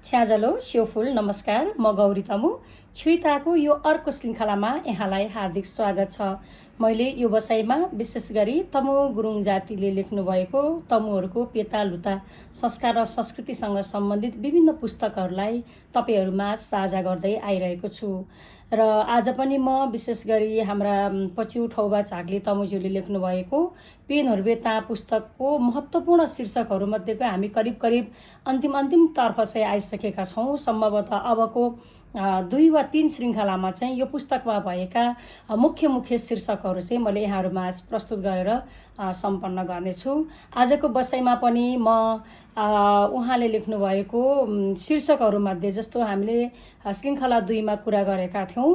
छ्याजलो स्योफुल नमस्कार, म गौरी तमु छिटाको यो अर्को श्रृङ्खलामा यहाँलाई हार्दिक स्वागत छ। मैले यो बसाइमा विशेष गरी तमु गुरुङ जातिले लेख्नुभएको तमुहरूको पेतालुता संस्कार र संस्कृतिसँग सम्बन्धित विभिन्न पुस्तकहरूलाई तपाईहरुमा साझा गर्दै आइरहेको छु। र आज पनि म विशेष गरी हाम्रा पछिउ ठौबा झागले तमुज्यूले लेख्नुभएको पेनहरु बेता पुस्तकको महत्त्वपूर्ण शीर्षकहरु मध्येको हामी करिब अन्तिम तर्फ चाहिँ आइसकेका छौं। सम्भवतः अबको 2 वा 3 श्रृङ्खलामा चाहिँ यो पुस्तकमा भएका मुख्य शीर्षकहरु चाहिँ मैले यहाँहरुमा आज प्रस्तुत गरेर सम्पन्न गर्नेछु। आजको बसाइमा पनि म उहाँले लेख्नु भएको शीर्षकहरु मध्ये जस्तो हामीले श्रृङ्खला 2 मा कुरा गरेका थियौं,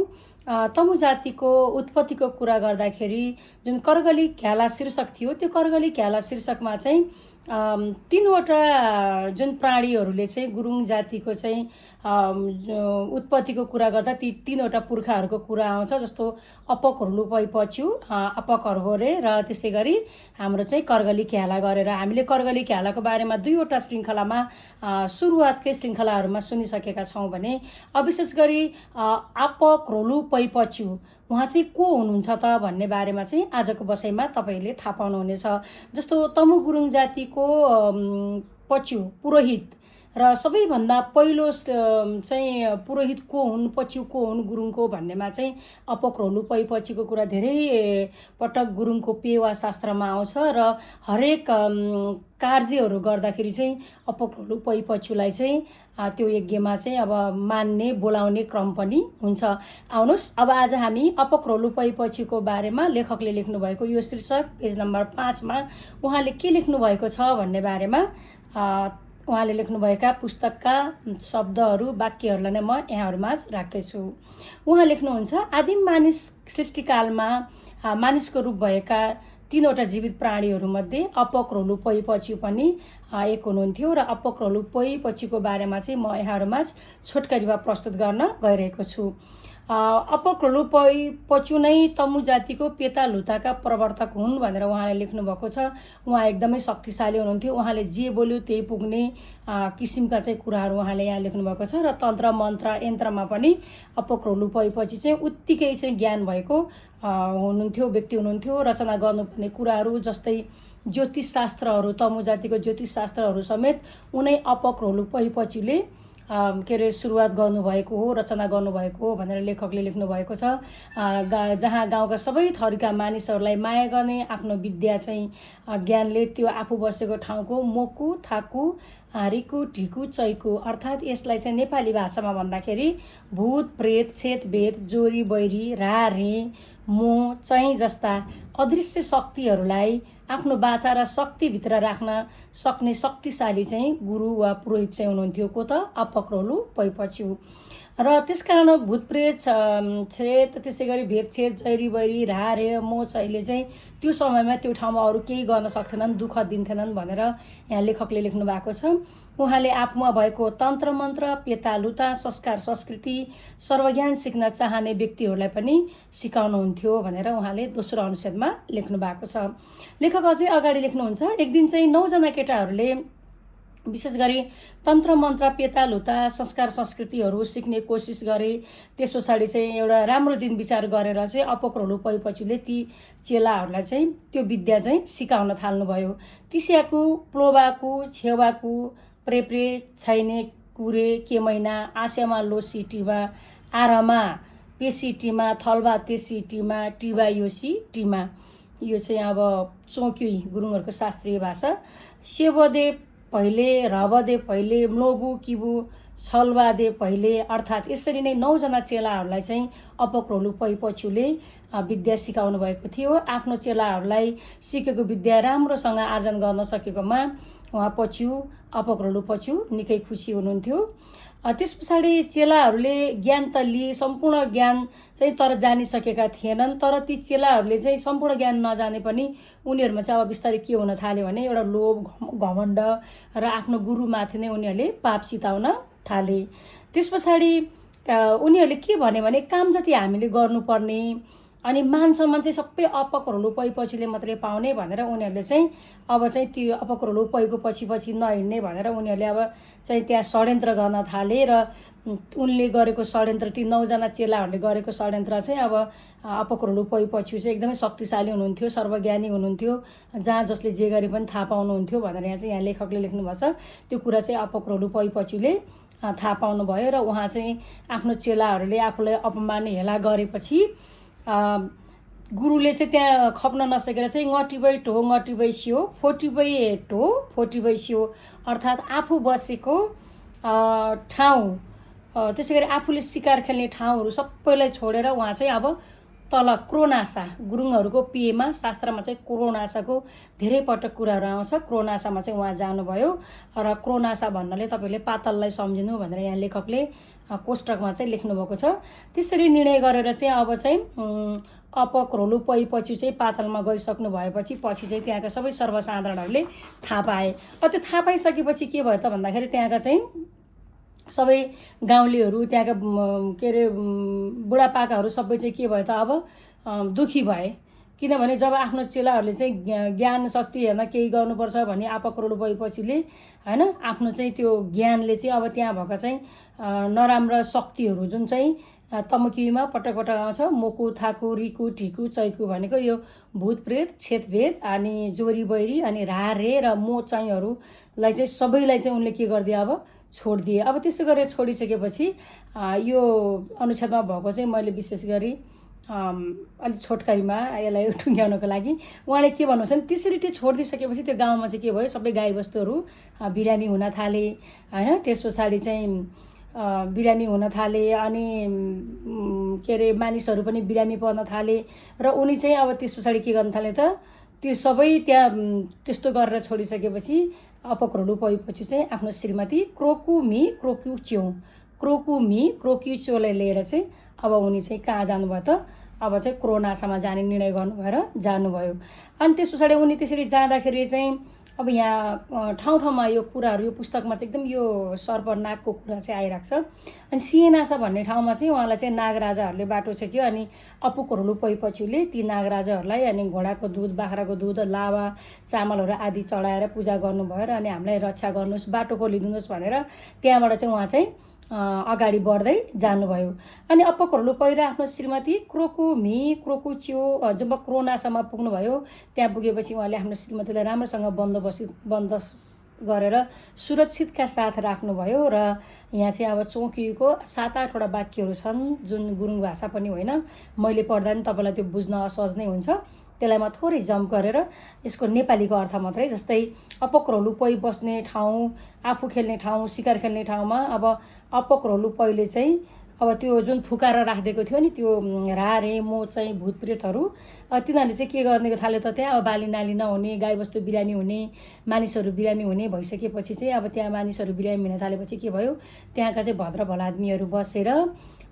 तमु जातिको उत्पत्तिको कुरा गर्दाखेरि जुन करगली घ्याला शीर्षक थियो, त्यो करगली घ्याला शीर्षकमा चाहिँ 3 वटा जुन प्राणीहरूले चाहिँ गुरुङ जातिको चाहिँ उत्पत्तिको कुरा गर्दा ती 3 वटा पुर्खाहरूको कुरा आउँछ। जस्तो अपकहरु पछिउ अपकहरु हो रे, र त्यसैगरी हाम्रो चाहिँ करगली घ्याला गरेर हामीले करगली घ्यालाको बारेमा 2 वटा श्रृङ्खलामा सुरुवातकै श्रृङ्खलाहरुमा सुनिसकेका छौं भने विशेष गरी अपकहरु पछिउ उहाँ चाहिँ को हुनुहुन्छ त भन्ने बारेमा चाहिँ आजको बसाइमा तपाईले थाहा पाउनुहुनेछ। जस्तो तमु गुरुङ जातिको पछिउ पुरोहित र सबैभन्दा पहिलो चाहिँ पुरोहित को हुन्, पछिउ को हुन् गुरुङको भन्नेमा चाहिँ अपकहरु पछिको कुरा धेरै पटक गुरुङको पेवा शास्त्रमा आउँछ र हरेक कार्यहरू गर्दाखेरि चाहिँ अपकहरु पछिउलाई चाहिँ त्यो यज्ञमा चाहिँ अब मान्ने बोलाउने क्रम पनि हुन्छ। आउनुस् अब आज हामी अपकहरु पछिको बारेमा लेखकले लेख्नु भएको यो शीर्षक पेज नम्बर 5 मा उहाँले के लेख्नु भएको छ भन्ने बारेमा उहाँले लेख्नुभएका पुस्तकका शब्दहरू वाक्यहरूलाई नै म यहाँहरुमा राख्दै छु। उहाँ लेख्नुहुन्छ, आदिम मानिस सृष्टिकालमा मानिसको रूप भएका 3 वटा जीवित प्राणीहरू मध्ये अपकहरु पछिउ पनि एक हुनुहुन्थ्यो र अपकहरु पछिको बारेमा चाहिँ म यहाँहरुमा छोटकरीमा प्रस्तुत गर्न गइरहेको छु। अपकहरु पछिउ नै तमु जातिको पेतालुताका प्रवर्तक हुन् भनेर उहाँले लेख्नु भएको छ। उहाँ एकदमै शक्तिशाली हुनुहुन्थ्यो, उहाँले जे बोल्यो त्यही पुग्ने किसिमका चाहिँ कुराहरू उहाँले यहाँ लेख्नु भएको छ र तन्त्र मन्त्र यन्त्रमा पनि अपकहरु पछि चाहिँ उत्तिकै चाहिँ ज्ञान भएको हुनुहुन्थ्यो, व्यक्ति हुनुहुन्थ्यो। रचना गर्नुपर्ने कुराहरू जस्तै ज्योतिष शास्त्रहरू, तमु जातिको ज्योतिष शास्त्रहरू समेत उनै अपकहरु पछिउले के रे सुरुवात गर्नुभएको हो, रचना गर्नुभएको हो भनेर लेखकले लेख्नु भएको छ। जहाँ गाउँका सबै थरीका मानिसहरूलाई माया गर्ने आफ्नो विद्या चाहिँ ज्ञानले त्यो आफू बसेको ठाउँको मोकु थाकु हारीकु ढिकु चैकु अर्थात् यसलाई चाहिँ नेपाली भाषामा भन्दाखेरि भूत प्रेत छेत भेद जोरी बैरी रा-रे मोह चाहिँ जस्ता अदृश्य शक्तिहरूलाई आफ्नो बाचा र शक्तिभित्र राख्न सक्ने शक्तिशाली चाहिँ गुरु वा पुरोहित चाहिँ हुनुहुन्थ्यो को त अपकहरु पछिउ। र त्यसकारण भूत प्रेत छेत त्यसैगरी भेद छेद जैरी बैरी रा-रे मोह चाहिँले चाहिँ त्यो समयमा त्यो ठाउँमा अरु केही गर्न सक्थेनन्, दुःख दिन्थेनन् भनेर यहाँ लेखकले लेख्नु भएको छ। उहाँले आफूमा भएको तन्त्र मन्त्र पेतालुता संस्कार संस्कृति सर्वज्ञान सिक्न चाहने व्यक्तिहरूलाई पनि सिकाउनुहुन्थ्यो भनेर उहाँले दोस्रो अनुच्छेदमा लेख्नु भएको छ। लेखक अझै अगाडि लेख्नुहुन्छ, एक दिन चाहिँ 9 जना केटाहरूले विशेष गरी तन्त्र मन्त्र पेतालुता संस्कार संस्कृतिहरू सिक्ने कोसिस गरे। त्यस पछाडि चाहिँ एउटा राम्रो दिन विचार गरेर चाहिँ अपकहरु पछिउले ती चेलाहरूलाई चाहिँ त्यो विद्या चाहिँ सिकाउन थाल्नुभयो। तिस्याकु प्लोबाकु छेवाकु प्रेप्रे छैने कुरे केमैना आस्यामा लोसी टिमा आरामा पेसी टिमा थल्बा तेसी टिमा टिबा योसी टिमा। यो चाहिँ अब चौक्युई गुरुङहरूको शास्त्रीय भाषा। सेवदे पहिले रबदे पहिले म्लोबु किबु छलवादे पहिले अर्थात् यसरी नै 9 जना चेलाहरूलाई चाहिँ अपकहरु पछिउले विद्या सिकाउनु भएको थियो। आफ्नो चेलाहरूलाई सिकेको विद्या राम्रोसँग आर्जन गर्न सकेकोमा उहाँ अपकहरु पछिउ निकै खुसी हुनुहुन्थ्यो। त्यस पछाडि चेलाहरूले ज्ञान त लिए, सम्पूर्ण ज्ञान चाहिँ तर जानिसकेका थिएनन्। तर ती चेलाहरूले चाहिँ सम्पूर्ण ज्ञान नजाने पनि उनीहरुमा चाहिँ अब बिस्तारै के हुन थाल्यो भने एउटा लोभ घमण्ड र आफ्नो गुरुमाथि नै उनीहरूले पाप चिताउन थाले। त्यस पछाडि उनीहरूले के भने काम जति हामीले गर्नुपर्ने अनि मान सम्मान चाहिँ सबै अपकहरू पछिले मात्रै पाउने भनेर उनीहरूले चाहिँ अब चाहिँ त्यो अपकहरू पैको पछि नहिँड्ने भनेर उनीहरूले अब चाहिँ त्यहाँ षड्यन्त्र गर्न थाले र उनले गरेको षड्यन्त्र ती 9 जना चेलाहरूले गरेको षड्यन्त्र चाहिँ अब अपकहरू पछि चाहिँ एकदमै शक्तिशाली हुनुहुन्थ्यो, सर्वज्ञानी हुनुहुन्थ्यो, जहाँ जसले जे गरे पनि थाहा पाउनुहुन्थ्यो भनेर यहाँ लेखकले लेख्नुभएको छ। त्यो कुरा चाहिँ अपकहरू पछिले थाहा पाउनुभयो र उहाँ चाहिँ आफ्नो चेलाहरूले आफूलाई अपमान हेला गरेपछि गुरुले चाहिँ त्यहाँ खप्न नसकेर चाहिँ ngटिबै टो ngटिबै स्यो फोटिबै टो फोटिबै स्यो अर्थात् आफू बसेको ठाउँ त्यसै गरी आफूले शिकार खेल्ने ठाउँहरू सबैलाई छोडेर उहाँ चाहिँ अब तल क्रोनासा गुरुङहरूको पेयमा शास्त्रमा चाहिँ क्रोनासाको धेरै पटक कुराहरू आउँछ। क्रोनासामा चाहिँ उहाँ जानुभयो र क्रोनासा भन्नाले तपाईँले पातललाई सम्झिनु भनेर यहाँ लेखकले कोष्टकमा चाहिँ लेख्नुभएको छ। त्यसरी निर्णय गरेर चाहिँ अब चाहिँ अपक्रोलु पछि चाहिँ पातलमा गइसक्नु भएपछि पछि चाहिँ त्यहाँका सबै सर्वसाधारणहरूले थाहा पाए। त्यो थाहा पाइसकेपछि के भयो त भन्दाखेरि त्यहाँका चाहिँ सबै गाउँलेहरू त्यहाँका के अरे बुढापाकाहरू सबै चाहिँ के भयो त अब दुखी भए। किनभने जब आफ्नो चेलाहरूले चाहिँ ज्ञान शक्ति हेर्न केही गर्नुपर्छ भन्ने अपक्रोल पछिले हैन आफ्नो चाहिँ त्यो ज्ञानले चाहिँ अब त्यहाँ भएका चाहिँ नराम्रा शक्तिहरू जुन चाहिँ तमुकीमा पटक पटक आउँछ, मोकु थाकु रिकु ठिकु चैकु भनेको यो भूत प्रेत छेतभेद अनि जोरी बैरी अनि रारे र मो चाहिँहरूलाई चाहिँ सबैलाई चाहिँ उनले के गरिदिए अब छोडिदिए। अब त्यसो गरेर छोडिसकेपछि यो अनुच्छेदमा भएको चाहिँ मैले विशेष गरी अलिक छोटकरीमा यसलाई टुङ्ग्याउनको लागि उहाँले के भन्नुहुन्छ भने त्यसरी त्यो छोडिदिइसकेपछि त्यो गाउँमा चाहिँ के भयो, सबै गाईबस्तुहरू बिरामी हुन थाले हैन। त्यस पछाडि चाहिँ बिरामी हुन थाले अनि के अरे मानिसहरू पनि बिरामी पर्न थाले र उनी चाहिँ अब त्यस पछाडि के गर्न थाले त त्यो सबै त्यहाँ त्यस्तो गरेर छोडिसकेपछि अपक्रोलु पछि चाहिँ आफ्नो श्रीमती क्रोकुमी क्रोक्युच्योलाई लिएर चाहिँ अब उनी चाहिँ कहाँ जानुभयो त अब चाहिँ क्रोनासामा जाने निर्णय गर्नु भएर जानुभयो। अनि त्यस पछाडि उनी त्यसरी जाँदाखेरि चाहिँ अब यहाँ ठाउँ ठाउँमा यो कुराहरू यो पुस्तकमा चाहिँ एकदम यो सर्पनागको कुरा चाहिँ आइरहेको छ। अनि सिएनासा भन्ने ठाउँमा चाहिँ उहाँलाई चाहिँ नागराजाहरूले बाटो छेक्यो अनि अपक्रोलु पछिले ती नागराजाहरूलाई अनि घोडाको दुध बाख्राको दुध लावा चामलहरू आदि चढाएर पूजा गर्नुभयो र अनि हामीलाई रक्षा गर्नुहोस् बाटो खोलिदिनुहोस् भनेर त्यहाँबाट चाहिँ उहाँ चाहिँ अगाडि बढ्दै जानुभयो। अनि अपक्रोलु पहिला आफ्नो श्रीमती क्रोकुच्यो जब क्रोनासामा पुग्नुभयो त्यहाँ पुगेपछि उहाँले आफ्नो श्रीमतीलाई राम्रोसँग बन्दोबस्त गरेर सुरक्षितका साथ राख्नुभयो र यहाँ चाहिँ अब चौकीको 7-8वटा वाक्यहरू छन् जुन गुरुङ भाषा पनि होइन, मैले पढ्दा नि तपाईँलाई त्यो बुझ्न असहज नै हुन्छ। त्यसलाई म थोरै जम्प गरेर यसको नेपालीको अर्थ मात्रै, जस्तै अपक्रोलु बस्ने ठाउँ, आफू खेल्ने ठाउँ, शिकार खेल्ने ठाउँमा अब अपक्रोलु पहिले चाहिँ अब त्यो जुन फुकाएर राखिदिएको थियो नि त्यो रारे मो चाहिँ भूतप्रेतहरू तिनीहरूले चाहिँ के गर्ने थाल्यो त त्यहाँ अब बाली नाली नहुने, गाईबस्तु बिरामी हुने, मानिसहरू बिरामी हुने भइसकेपछि चाहिँ अब त्यहाँ मानिसहरू बिरामी हुन थालेपछि के भयो, त्यहाँका चाहिँ भद्र भलादमीहरू बसेर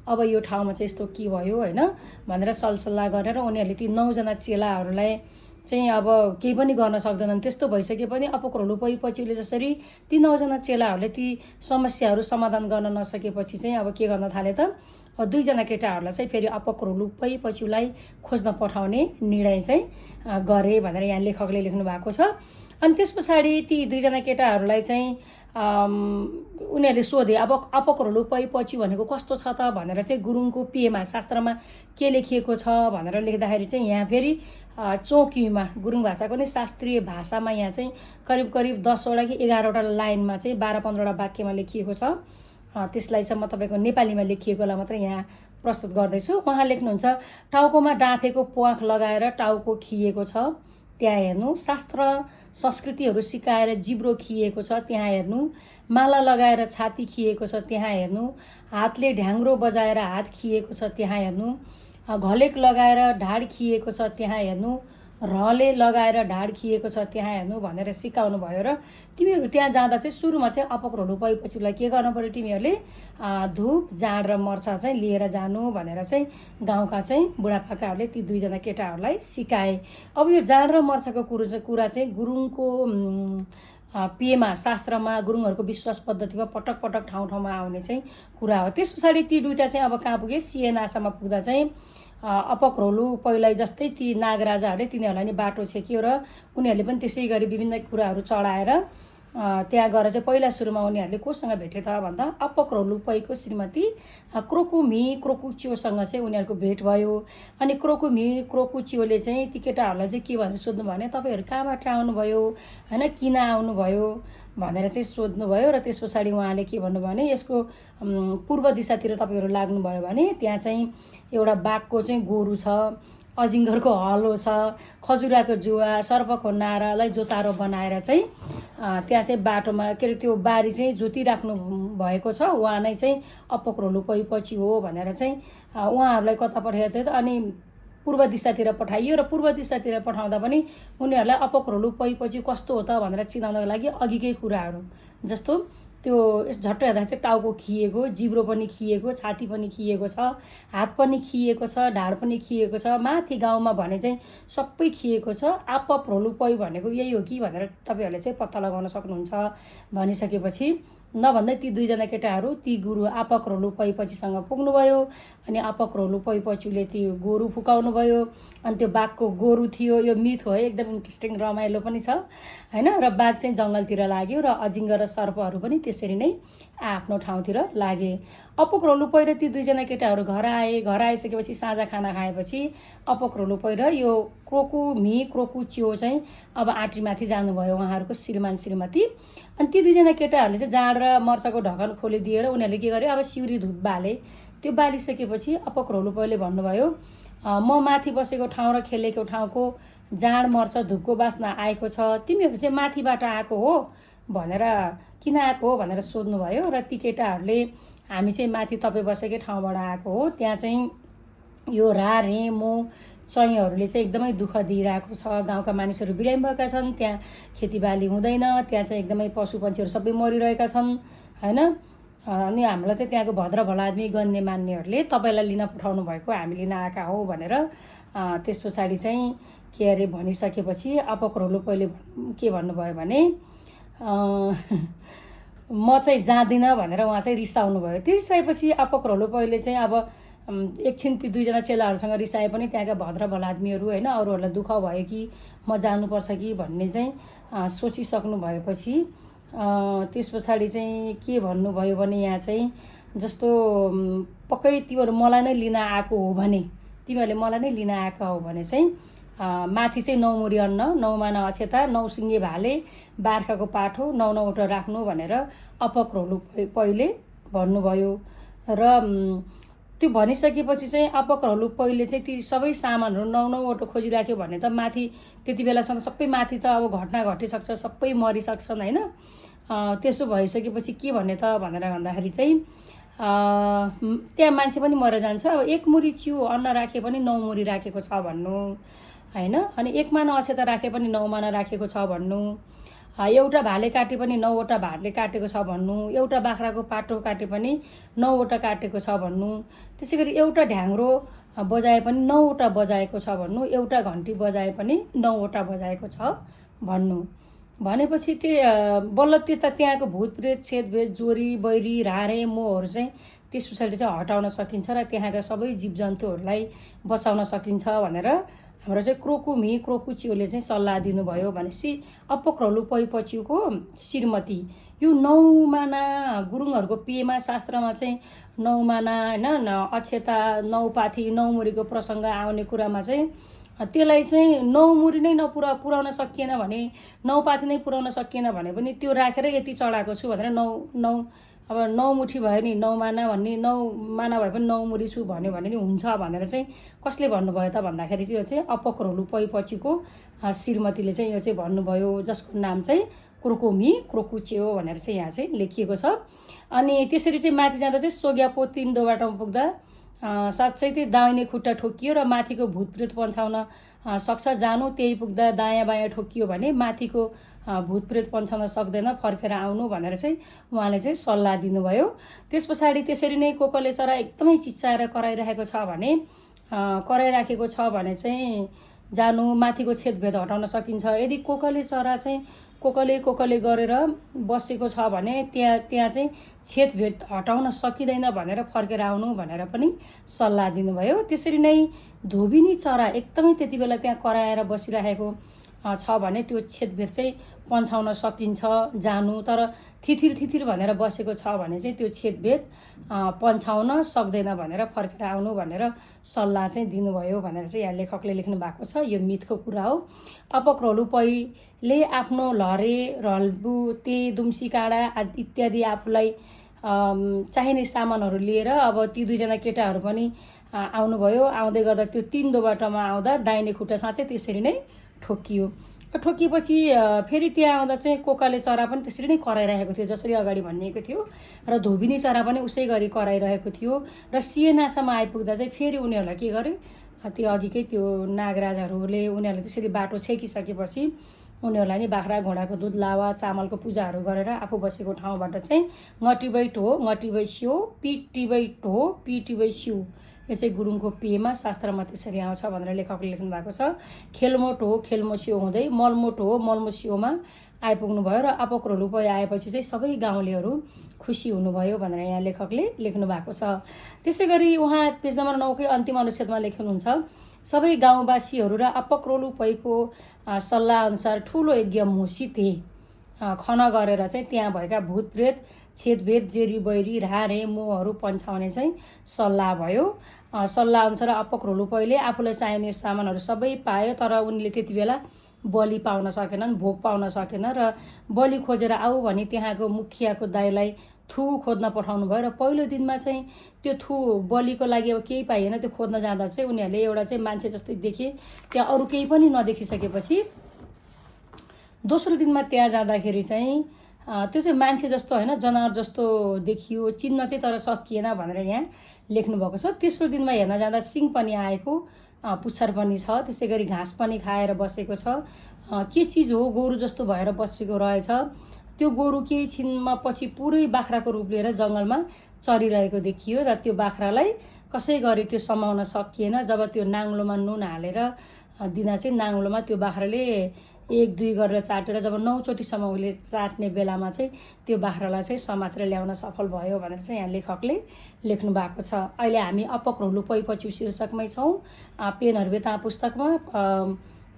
अब यो ठाउँमा चाहिँ यस्तो के भयो होइन भनेर सल्लाह गरेर उनीहरूले ती 9 जना चेलाहरूलाई चाहिँ अब केही पनि गर्न सक्दैनन्। त्यस्तो भइसके पनि अपक्रोलु पछिले जसरी ती 9 जना चेलाहरूले ती समस्याहरू समाधान गर्न नसकेपछि चाहिँ अब के गर्न थाले त 2 जना केटाहरूलाई चाहिँ फेरि अपक्रोलु पछिलाई खोज्न पठाउने निर्णय चाहिँ गरे भनेर यहाँ लेखकले लेख्नु भएको छ। अनि त्यस पछाडि ती 2 जना केटाहरूलाई चाहिँ उनीहरूले सोधे अब अपक्रोलु पछि भनेको कस्तो छ त भनेर चाहिँ गुरुङको पेयमा शास्त्रमा के लेखिएको छ भनेर लेख्दाखेरि चाहिँ यहाँ फेरि चौकीमा गुरुङ भाषाको नै शास्त्रीय भाषामा यहाँ चाहिँ करिब 10वटा कि 11वटा लाइनमा चाहिँ 12-15वटा वाक्यमा लेखिएको छ। त्यसलाई चाहिँ म तपाईँको नेपालीमा लेखिएकोलाई मात्रै यहाँ प्रस्तुत गर्दैछु। उहाँ लेख्नुहुन्छ, टाउकोमा डाँफेको प्वाख लगाएर टाउको खिएको छ त्यहाँ हेर्नु, शास्त्र संस्कृतिहरू सिकाएर जिब्रो खिएको छ त्यहाँ हेर्नु, माला लगाएर छाती खिएको छ त्यहाँ हेर्नु, हातले ढ्याङ्ग्रो बजाएर हात खिएको छ त्यहाँ हेर्नु, घलेक लगाएर ढाड खिएको छ त्यहाँ हेर्नु, रहले लगाएर ढाड खिएको छ त्यहाँ हेर्नु भनेर सिकाउनु भयो। र तिमीहरू त्यहाँ जाँदा चाहिँ सुरुमा चाहिँ अपक्रोलु पछिलाई के गर्नु पर्यो, तिमीहरूले धुप जाँड र मर्चा चाहिँ लिएर जानु भनेर चाहिँ गाउँका चाहिँ बुढापाकाहरूले ती 2 जना केटाहरूलाई सिकाए। अब यो जाँड र मर्चाको कुरा चाहिँ गुरुङको पेयमा शास्त्रमा गुरुङहरूको विश्वास पद्धतिमा पटक पटक ठाउँ ठाउँमा आउने चाहिँ कुरा हो। त्यस पछाडि ती दुईवटा चाहिँ अब कहाँ पुगे, सिएनासामा पुग्दा चाहिँ अपक्रोलु पहिल्यै जस्तै ती नागराजाहरूले तिनीहरूलाई नि बाटो छेक्यो र उनीहरूले पनि त्यसै गरी विभिन्न कुराहरू चढाएर त्यहाँ गएर चाहिँ पहिला सुरुमा उनीहरूले कोसँग भेटे त भन्दा अपक्रोलु पैको श्रीमती क्रोकुमी क्रोकुच्योसँग चाहिँ उनीहरूको भेट भयो। अनि क्रोकुमी क्रोकुच्योले चाहिँ ती केटाहरूलाई चाहिँ के भनेर सोध्नु भने, तपाईँहरू कहाँबाट आउनुभयो होइन, किन आउनुभयो भनेर चाहिँ सोध्नुभयो। र त्यस पछाडि उहाँले के भन्नुभयो भने, यसको पूर्व दिशातिर तपाईँहरू लाग्नुभयो भने त्यहाँ चाहिँ एउटा बाघको चाहिँ गोरु छ, अजिङ्गरको हलो छ, खजुराको जुवा, सर्पको नारालाई जोतारो बनाएर चाहिँ त्यहाँ चाहिँ बाटोमा के अरे त्यो बारी चाहिँ जोतिराख्नु भएको छ, उहाँ नै चाहिँ अपक्रोलु पै पछि हो भनेर चाहिँ उहाँहरूलाई कता पठाएको थियो त, अनि पूर्व दिशातिर पठाइयो। र पूर्व दिशातिर पठाउँदा पनि उनीहरूलाई अपक्रोलु पै पछि कस्तो हो त भनेर चिनाउनको लागि अघिकै कुराहरू जस्तो त्यो झट्ट हेर्दा चाहिँ टाउको खिएको, जिब्रो पनि खिएको, छाती पनि खिएको छ, हात पनि खिएको छ, ढाड पनि खिएको छ, माथि गाउँमा भने चाहिँ सबै खिएको छ। अपक्रोलु पै भनेको यही हो कि भनेर तपाईँहरूले चाहिँ पत्ता लगाउन सक्नुहुन्छ। भनिसकेपछि नभन्दै ती दुईजना केटाहरू ती गुरु अपक्रोलु पै पछिसँग पुग्नुभयो। अनि अपक्रोलु पै पछिले त्यो गोरु फुकाउनु भयो। अनि त्यो बाघको गोरु थियो, यो मिथ हो है, एकदम इन्ट्रेस्टिङ रमाइलो पनि छ होइन। र बाघ चाहिँ जङ्गलतिर लाग्यो र अजिङ्गर र सर्पहरू पनि त्यसरी नै आफ्नो ठाउँतिर लागे। अपक्रोलु पै र ती दुईजना केटाहरू घर आए। घर आइसकेपछि साँझ खाना खाएपछि अपक्रोलु पै र यो क्रोकुमी क्रोकुच्यो चाहिँ अब आँटीमाथि जानुभयो उहाँहरूको श्रीमान श्रीमती। अनि ती दुईजना केटाहरूले चाहिँ जाँड र मर्चाको ढकन खोलिदिएर उनीहरूले के गर्यो, अब सिउरी धुप बाले। त्यो बालिसकेपछि अपक्रोलु पैले भन्नुभयो, म माथि बसेको ठाउँ र खेलेको ठाउँको जाँड मर्चा धुपको बास्ना आएको छ, तिमीहरू चाहिँ माथिबाट आएको हो भनेर, किन आएको हो भनेर सोध्नुभयो। र ती केटाहरूले हामी चाहिँ माथि तपाईँ बसेकै ठाउँबाट आएको हो, त्यहाँ चाहिँ यो रे मो चैँहरूले चाहिँ एकदमै दुःख दिइरहेको छ, गाउँका मानिसहरू बिरामी भएका छन्, त्यहाँ खेतीबाली हुँदैन, त्यहाँ चाहिँ एकदमै पशु पक्षीहरू सबै मरिरहेका छन् होइन। अनि हामीलाई चाहिँ त्यहाँको भद्र भला आदमी गन्ने मान्नेहरूले तपाईँलाई लिन पठाउनु भएको, हामी लिन आएका हौ भनेर त्यस पछाडि चाहिँ के अरे भनिसकेपछि अपक्रोलु पहिले के भन्नुभयो भने म चाहिँ जाँदिनँ भनेर उहाँ चाहिँ रिसाउनु भयो। त्यो रिसाएपछि अपक्रोलु पहिले चाहिँ अब एकछिन ती दुईजना चेलाहरूसँग रिसाए पनि त्यहाँका भद्र भला आदमीहरू होइन, अरूहरूलाई दुःख भयो कि म जानुपर्छ कि भन्ने चाहिँ सोचिसक्नु भएपछि त्यस पछाडि चाहिँ के भन्नुभयो भने, यहाँ चाहिँ जस्तो पक्कै तिमीहरू मलाई नै लिन आएको हो भने, तिमीहरूले मलाई नै लिन आएका हो भने चाहिँ माथि चाहिँ 9 मुरी अन्न, 9 माना अक्षता, 9 सिङ्गे भाले, बार्खाको पाठो 9 राख्नु भनेर अपक्रोलु पहिले भन्नुभयो। र त्यो भनिसकेपछि चाहिँ अपक्रोलु पहिले चाहिँ ती सबै सामानहरू 9 खोजिराख्यो भने त माथि त्यति बेलासम्म सबै माथि त अब घटना घटिसक्छ, सबै मरिसक्छन् होइन। त्यसो भइसकेपछि के भन्ने त भनेर भन्दाखेरि चाहिँ त्यहाँ मान्छे पनि मरेर जान्छ। अब 1 मुरी च्यु अन्न राखे पनि 9 मुरी राखेको छ भन्नु होइन। अनि 1 माना अक्षता राखे पनि 9 माना राखेको छ भन्नु, एउटा भाले काटे पनि 9वटा भाले काटेको छ भन्नु, एउटा बाख्राको पाटो काटे पनि 9वटा काटेको छ भन्नु, त्यसै गरी एउटा ढ्याङ्ग्रो बजाए पनि 9वटा बजाएको छ भन्नु, एउटा घन्टी बजाए पनि 9वटा बजाएको छ भन्नु। भनेपछि त्यो बल्ल त्यहाँको भूतप्रेत छेदभेद जोरी बैरी रे मोहहरू चाहिँ त्यस पछाडि चाहिँ हटाउन सकिन्छ र त्यहाँका सबै जीवजन्तुहरूलाई बचाउन सकिन्छ भनेर हाम्रो चाहिँ क्रोकुमी क्रोकुच्योले चाहिँ सल्लाह दिनुभयो। भनेपछि अपक्रोलु पै पछिको श्रीमती यो 9 माना गुरुङहरूको पेयमा शास्त्रमा चाहिँ 9 माना होइन, अक्षता 9 पाथी 9 मुरीको प्रसङ्ग आउने कुरामा चाहिँ त्यसलाई चाहिँ 9 मुरी नै पुराउन सकिएन भने, 9 पाथी नै पुराउन सकिएन भने पनि त्यो राखेर यति चढाएको छु भनेर 9 अब 9 मुठी भयो नि, 9 माना भन्ने, 9 माना भए पनि 9 मुरी छु भन्यो भने नि हुन्छ भनेर चाहिँ कसले भन्नुभयो त भन्दाखेरि चाहिँ यो चाहिँ अपक्रोलु पै पछिको श्रीमतीले चाहिँ यो चाहिँ भन्नुभयो, जसको नाम चाहिँ क्रोकुमी क्रोकुच्यो भनेर चाहिँ यहाँ चाहिँ लेखिएको छ। अनि त्यसरी चाहिँ माथि जाँदा चाहिँ सोग्यापो 3 दोबाटोमा पुग्दा साँच्चै त्यो दाहिने खुट्टा ठोकियो र माथिको भूतप्रेत पन्छाउन सक्छ जानु, त्यही पुग्दा दायाँ बायाँ ठोकियो भने माथिको भूतप्रेत पन्छाउन सक्दैन, फर्केर आउनु भनेर चाहिँ उहाँले चाहिँ सल्लाह दिनुभयो। त्यस पछाडि त्यसरी नै कोकले चरा एकदमै चिच्चाएर कराइराखेको छ भने, कराइराखेको छ भने चाहिँ जानु, माथिको छेदभेद हटाउन सकिन्छ। यदि कोकले चरा चाहिँ कोकले गरेर बसेको छ भने त्यहाँ चाहिँ छेदभेद हटाउन सकिँदैन भनेर फर्केर आउनु भनेर पनि सल्लाह दिनुभयो। त्यसरी नै धोबिनी चरा एकदमै त्यति बेला त्यहाँ कराएर बसिरहेको छ भने त्यो छेदभेद चाहिँ पन्छाउन सकिन्छ जानु, तर थिथिर भनेर बसेको छ भने चाहिँ त्यो छेदभेद पन्छाउन सक्दैन भनेर फर्केर आउनु भनेर सल्लाह चाहिँ दिनुभयो भनेर चाहिँ यहाँ लेखकले लेख्नु भएको छ। यो मिथको कुरा हो। अपक्रोलु पैले आफ्नो लहरे रल्बु ते दुम्सी काँडा इत्यादि आफूलाई चाहिने सामानहरू लिएर अब ती दुईजना केटाहरू पनि आउनुभयो। आउँदै गर्दा त्यो 3 बाटोमा आउँदा दाहिने खुट्टा साँच्चै त्यसरी नै ठोकियो। ठोकिएपछि फेरि त्यहाँ आउँदा चाहिँ कोकाले चरा पनि त्यसरी नै कराइरहेको थियो जसरी अगाडि भनिएको थियो, र धोबिनी चरा पनि उसै गरी कराइरहेको थियो। र सिएनासम्म आइपुग्दा चाहिँ फेरि उनीहरूलाई के गर्यो, त्यो अघिकै त्यो नागराजहरूले उनीहरूलाई त्यसरी बाटो छेकिसकेपछि उनीहरूलाई नि बाख्रा घोडाको दुध लावा चामलको पूजाहरू गरेर आफू बसेको ठाउँबाट चाहिँ ngटिबै टो ngटिबै स्यो पिटिबै टो पिटिबै स्यु, यो चाहिँ गुरुङको पेमा शास्त्रमा त्यसरी आउँछ भनेर लेखकले लेख्नु भएको छ। खेलमोटो खेलमो स्यो हुँदै मलमोटो मलमो स्योमा आइपुग्नु भयो र अपक्रोलु पै आएपछि चाहिँ सबै गाउँलेहरू खुसी हुनुभयो भनेर यहाँ लेखकले लेख्नु भएको छ। त्यसै गरी उहाँ पेज नम्बर 9 कै अन्तिम अनुच्छेदमा लेख्नुहुन्छ, सबै गाउँवासीहरू र अपक्रोलु पैको सल्लाह अनुसार ठुलो यज्ञ मुसिते खन गरेर चाहिँ त्यहाँ भएका भूतप्रेत छेदभेद जेरी बैरी रारे मोहहरू पन्छाउने चाहिँ सल्लाह भयो। सल्लाह अनुसार अपक्रोलु पैले आफूलाई चाहिने सामानहरू सबै पायो, तर उनले त्यति बेला बलि पाउन सकेनन्, भोग पाउन सकेन र बलि खोजेर आऊ भने त्यहाँको मुखियाको दाइलाई थु खोज्न पठाउनु भयो। र पहिलो दिनमा चाहिँ त्यो थु बलिको लागि अब केही पाइएन, त्यो खोज्न जाँदा चाहिँ उनीहरूले एउटा चाहिँ मान्छे जस्तै देखे, त्यहाँ अरू केही पनि नदेखिसकेपछि दोस्रो दिनमा त्यहाँ जाँदाखेरि चाहिँ त्यो चाहिँ मान्छे जस्तो होइन जनावर जस्तो देखियो, चिन्न चाहिँ तर सकिएन भनेर यहाँ लेख्नुभएको छ। तेस्रो दिनमा हेर्न जाँदा सिङ पनि आएको, पुच्छर पनि छ, त्यसै गरी घाँस पनि खाएर बसेको छ। के चिज हो, गोरु जस्तो भएर बसेको रहेछ। त्यो गोरु केही छिनमा पछि पुरै बाख्राको रूप लिएर जङ्गलमा चरिरहेको देखियो र त्यो बाख्रालाई कसै गरी त्यो समाउन सकिएन। जब त्यो नाङ्लोमा नुन हालेर दिँदा चाहिँ नाङ्लोमा त्यो बाख्राले 1-2 गरेर चाटेर जब 9 चोटिसम्म उसले चाट्ने बेलामा चाहिँ त्यो बाख्रालाई चाहिँ समातेर ल्याउन सफल भयो भनेर चाहिँ यहाँ लेखकले लेख्नु भएको छ। अहिले हामी अपक्रोलु पै पछ्यु शीर्षकमै छौँ। पेनहरू बेता पुस्तकमा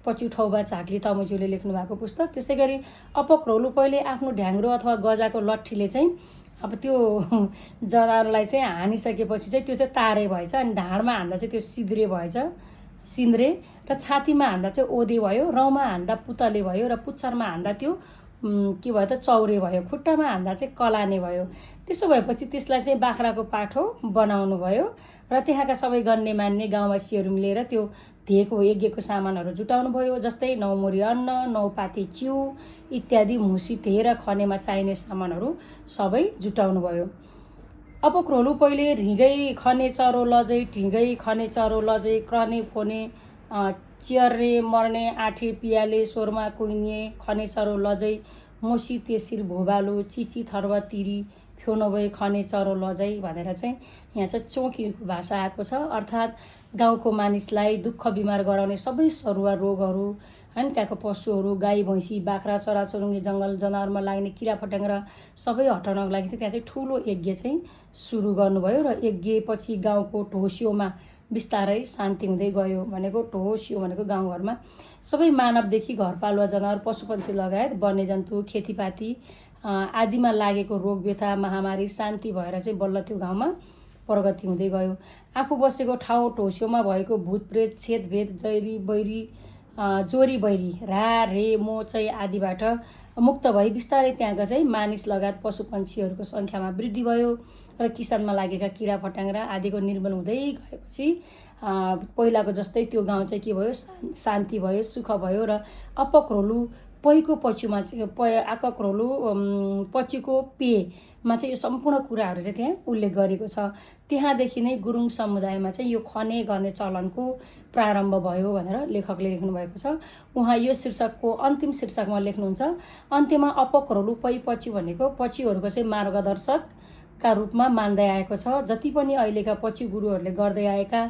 पछ्यु ठौबा झाक्ली तमुज्यूले लेख्नु भएको पुस्तक। त्यसै गरी अपक्रोलु पैले आफ्नो ढ्याङ्ग्रो अथवा गजाको लट्ठीले चाहिँ अब त्यो जनावरलाई चाहिँ हानिसकेपछि चाहिँ त्यो चाहिँ तारे भएछ, अनि ढाडमा हान्दा चाहिँ त्यो सिन्द्रे र छातीमा हान्दा चाहिँ ओदे भयो, रौँमा हान्दा पुतले भयो र पुच्छरमा हान्दा त्यो के भयो त चौरे भयो, खुट्टामा हान्दा चाहिँ कलाने भयो। त्यसो भएपछि त्यसलाई चाहिँ बाख्राको पाठो बनाउनु भयो र त्यहाँका सबै गन्ने मान्ने गाउँवासीहरू मिलेर त्यो दिएको यज्ञको सामानहरू जुटाउनु भयो, जस्तै 9 मुरी अन्न, 9 पाती च्यु इत्यादि मुसी र खनेमा चाहिने सामानहरू सबै जुटाउनु भयो। अपक्रोलु पहिले ढिँगै खने चरो लजै ढिँगै खने चरो लजै क्रने फोने चियर्ने मर्ने आठे पियाले सोरमा कुइनिए खने चरो लजै मोसी तेसिल भोबालु चिची थर्वा तिरी फ्योनोबै खने चरो लजै भनेर चाहिँ यहाँ चाहिँ चौकीको भाषा आएको छ। अर्थात् गाउँको मानिसलाई दुःख बिमार गराउने सबै सरुवा रोगहरू हैन, त्यहाँको पशुहरू गाई भैँसी बाख्रा चराचुरुङ्गी जङ्गल जनावरमा लाग्ने किरा फट्याङ्ग्रा सबै हटाउनको लागि चाहिँ त्यहाँ चाहिँ ठुलो यज्ञ चाहिँ सुरु गर्नुभयो र यज्ञपछि गाउँको ढोस्योमा बिस्तारै शान्ति हुँदै गयो। भनेको ढोस्यो भनेको गाउँघरमा सबै मानवदेखि घरपालुवा जनावर पशुपन्छी लगायत वन्यजन्तु खेतीपाती आदिमा लागेको रोग व्यथा महामारी शान्ति भएर चाहिँ बल्ल त्यो गाउँमा प्रगति हुँदै गयो। आफू बसेको ठाउँ ढोस्योमा भएको भूतप्रेत छेदभेद जोरी बैरी रा रे मो चाहिँ आदिबाट मुक्त भई बिस्तारै त्यहाँका चाहिँ मानिस लगायत पशुपन्छीहरूको सङ्ख्यामा वृद्धि भयो र किसानमा लागेका किरा फट्याङ्ग्रा आदिको निर्मूल हुँदै गएपछि पहिलाको जस्तै त्यो गाउँ चाहिँ के भयो, शान्ति भयो, सुख भयो। र अपक्रोलु पैको पछ्युमा चाहिँ अपक्रोलु पछ्युको पेमा चाहिँ यो सम्पूर्ण कुराहरू चाहिँ त्यहाँ उल्लेख गरेको छ। त्यहाँदेखि नै गुरुङ समुदायमा चाहिँ यो खने गर्ने चलनको प्रारम्भ भयो भनेर लेखकले लेख्नु भएको छ। उहाँ यो शीर्षकको अन्तिम शीर्षकमा लेख्नुहुन्छ, अन्त्यमा अपक्रोलु पै पछ्यु भनेको पछ्युहरूको चाहिँ मार्गदर्शकका रूपमा मान्दै आएको छ। जति पनि अहिलेका पछ्यु गुरुहरूले गर्दै आएका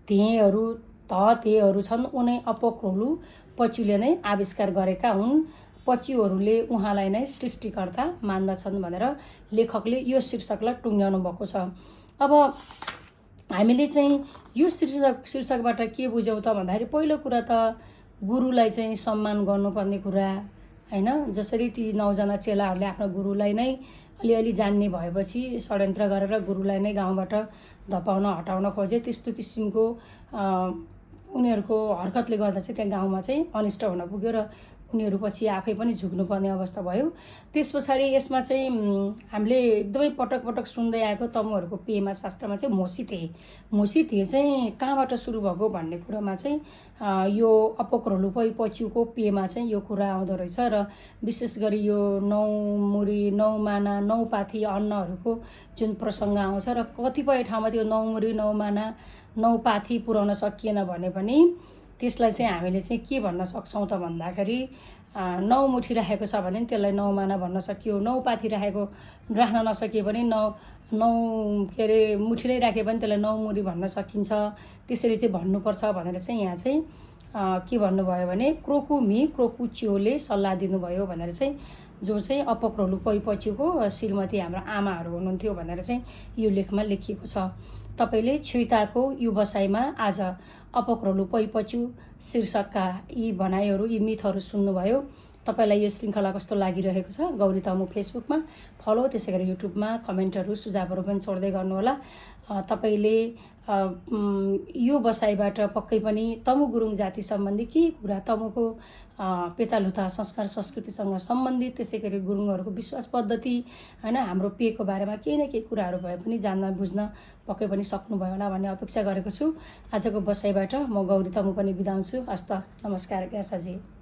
धेहरू छन् उनै अपक्रोलु पछ्युले नै आविष्कार गरेका हुन्। पच्युहरूले उहाँलाई नै सृष्टिकर्ता मान्दछन् भनेर लेखकले यो शीर्षकलाई टुङ्ग्याउनु भएको छ। अब हामीले चाहिँ यो शीर्षकबाट के बुझ्यौँ त भन्दाखेरि पहिलो कुरा त गुरुलाई चाहिँ सम्मान गर्नुपर्ने कुरा हैन। जसरी ती 9 जना चेलाहरूले आफ्नो गुरुलाई नै अलिअलि जान्ने भएपछि षड्यन्त्र गरेर गुरुलाई नै गाउँबाट धपाउन हटाउन खोजे, त्यस्तो किसिमको उनीहरूको हरकतले गर्दा चाहिँ त्यहाँ गाउँमा चाहिँ अनिष्ट हुन पुग्यो र उनीहरू पछि आफै पनि झुक्नुपर्ने अवस्था भयो। त्यस पछाडि यसमा चाहिँ हामीले एकदमै पटक पटक सुन्दै आएको तमुहरूको पेमा शास्त्रमा चाहिँ मोसिते चाहिँ कहाँबाट सुरु भएको भन्ने कुरामा चाहिँ यो अपक्रोलुपै पछिको पेमा चाहिँ यो कुरा आउँदो रहेछ र विशेष गरी यो 9 मुरी 9 माना 9 पाथी अन्नहरूको जुन प्रसङ्ग आउँछ र कतिपय ठाउँमा त्यो 9 मुरी 9 माना 9 पाथी पुर्याउन सकिएन भने पनि त्यसलाई चाहिँ हामीले चाहिँ के भन्न सक्छौँ त भन्दाखेरि 9 मुठी राखेको छ भने त्यसलाई 9 माना भन्न सकियो, 9 पाथी राख्न नसकियो भने 9 के अरे मुठी नै राखे पनि त्यसलाई 9 मुरी भन्न सकिन्छ। त्यसरी चाहिँ भन्नुपर्छ भनेर चाहिँ यहाँ चाहिँ के भन्नुभयो भने क्रोकु च्योले सल्लाह दिनुभयो भनेर चाहिँ जो चाहिँ अपक्रोलु पछिको श्रीमती हाम्रो आमाहरू हुनुहुन्थ्यो भनेर चाहिँ यो लेखमा लेखिएको छ। तपाईले छिताको यो बसाइमा आज अपक्रोलु पछिउ शीर्षकका यी भनाइहरू यी मिथहरू सुन्नुभयो। तपाईलाई यो श्रृङ्खला कस्तो लागिरहेको छ गौरी तमु फेसबुकमा फलो, त्यसैगरी युट्युबमा कमेन्टहरू सुझावहरू पनि छोड्दै गर्नुहोला। तपाईले यो बसाइबाट पक्कै पनि तमु गुरुङ जाति सम्बन्धी के कुरा, तमुको पेतालुता संस्कार संस्कृतिसँग सम्बन्धित, त्यसैगरी गुरुङहरूको विश्वास पद्धति हैन, हाम्रो पेको बारेमा केही न केही कुराहरू भए पनि जान्न बुझ्न पक्कै पनि सक्नुभयो होला भन्ने अपेक्षा गरेको छु। आजको बसाइबाट म गौरी तमु पनि बिदा हुन्छु। हस्त नमस्कार ग्यासाजी।